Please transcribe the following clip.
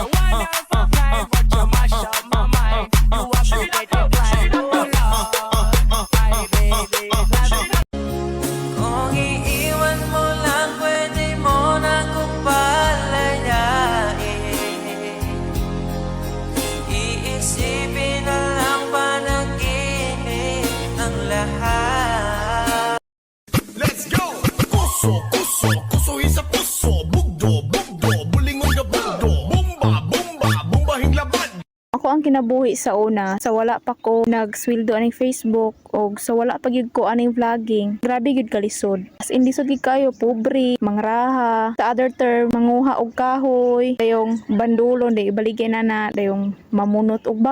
Wonder for kind, but you mash up my mind. You have to get it right, oh Lord. My baby, Kung iiwan mo lang, pwede mo na kong palayain. Iisipin na lang panaginip ang lahat. Let's go! Kuso, kuso, kusuhin sa puso. Bugdo, bugdo, bulingon na bugdo. Bumba, bumba, bumbahing labad. Ako ang kinabuhi sa una, sa wala pa ko nagsweldo aning Facebook o sa wala pa gyud ko aning vlogging. Grabe gyud kalisod. As in lisod gyud kayo, pobre, mangraha. Sa other term, manguha og kahoy, dayong bandulon, day ibaligay na dayong mamunot og